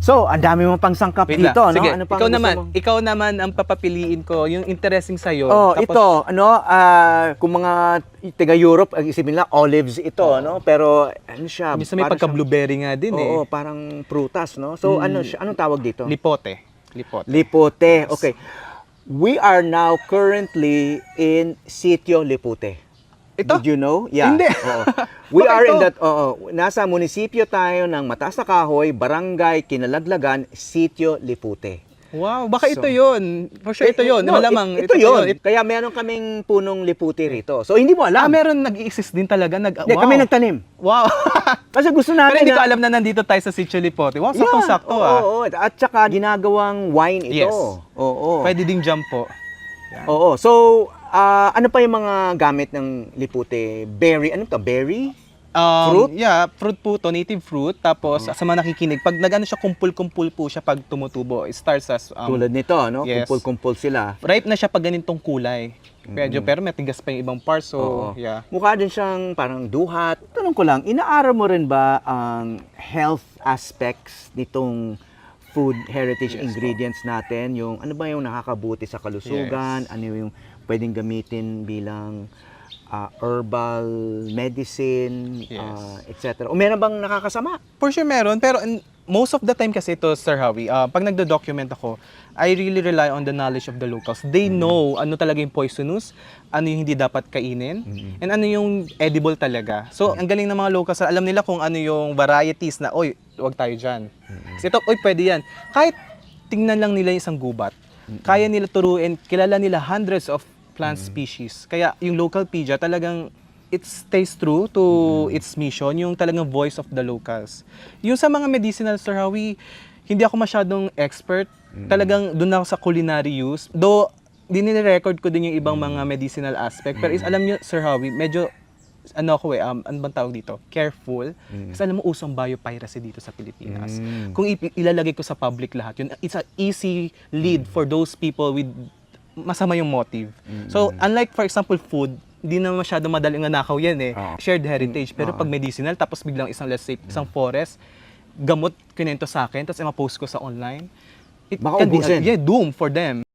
So, ang dami mong pang sangkap Wait dito, lang. no? Sige, Ano pang ikaw gusto naman. mo? Ikaw naman ang papapiliin ko, yung interesting sa'yo. Oh, Tapos, ito, kung mga taga-Europe, ang isipin nila, olives ito, no? Pero, ano siya? minsan may parang pagka-blueberry nga din eh. Oo, parang prutas, no? So, ano siya? Anong tawag dito? Lipote. Lipote. Lipote. Okay. We are now currently in Sitio Lipute. Ito? Did you know? Yeah. Hindi. Oo. We Bakit are in to? that, nasa munisipyo tayo ng Mataas na Kahoy, Barangay Kinalaglagan, Sitio Lipute. Wow, baka So- ito yun. For sure, ito yun. No, Malamang. ito yun. Kaya meron kaming punong lipute rito. So, hindi mo alam. Meron nag-i-exist din talaga. Hindi, Wow. kami nagtanim. Wow. Kasi gusto Pero natin hindi ko alam na nandito tayo sa Sitio Lipote. Wow, saktong-sakto ah. Oo. At saka ginagawang wine ito. Yes. Oo. Pwede ding jump po. Yan. Oo. So, ano pa yung mga gamit ng lipute? Berry, ano to? Berry? Fruit? Yeah, fruit po to, native fruit. Tapos sa mga nakikinig, pag nagano siya, kumpul-kumpul po siya pag tumutubo. It starts as Tulad nito, no? yes. Kumpul-kumpul sila. ripe na siya pag ganitong kulay. Pero matigas pa yung ibang parts. So, Oo. yeah. Mukha din siyang parang duhat. Tanong ko lang, inaaral mo rin ba ang health aspects nitong food heritage ingredients natin? Yung ano ba yung nakakabuti sa kalusugan? Yes. Ano yung pwedeng gamitin bilang herbal medicine, Yes. etc. O meron bang nakakasama? For sure meron, pero most of the time kasi ito, Sir Howie, pag nagdo-document ako, I really rely on the knowledge of the locals. They know ano talaga yung poisonous, ano yung hindi dapat kainin, and ano yung edible talaga. So, ang galing ng mga locals, alam nila kung ano yung varieties na, oy, huwag tayo dyan. Kasi ito, oy, pwede yan. Kahit tingnan lang nila yung isang gubat, kaya nila turuin, kilala nila hundreds of plant species. Kaya yung local pedia talagang it stays true to its mission, yung talagang voice of the locals. Yung sa mga medicinal, Sir Howie, hindi ako masyadong expert. Talagang doon ako sa culinary use. Though, dinire-record ko din yung ibang mga medicinal aspect. Pero alam nyo, Sir Howie, medyo, ano bang tawag dito? Careful. Kasi alam mo, usong biopiracy dito sa Pilipinas. Kung ilalagay ko sa public lahat yun, it's an easy lead for those people with masama yung motive. So, unlike for example food, hindi na masyado madaling nanakaw yan eh. Shared heritage. Pero pag medicinal, tapos biglang isang, let's say, isang forest, gamot kinento sa akin, tapos i-post ko sa online, it Baka can be ubusin. doom for them.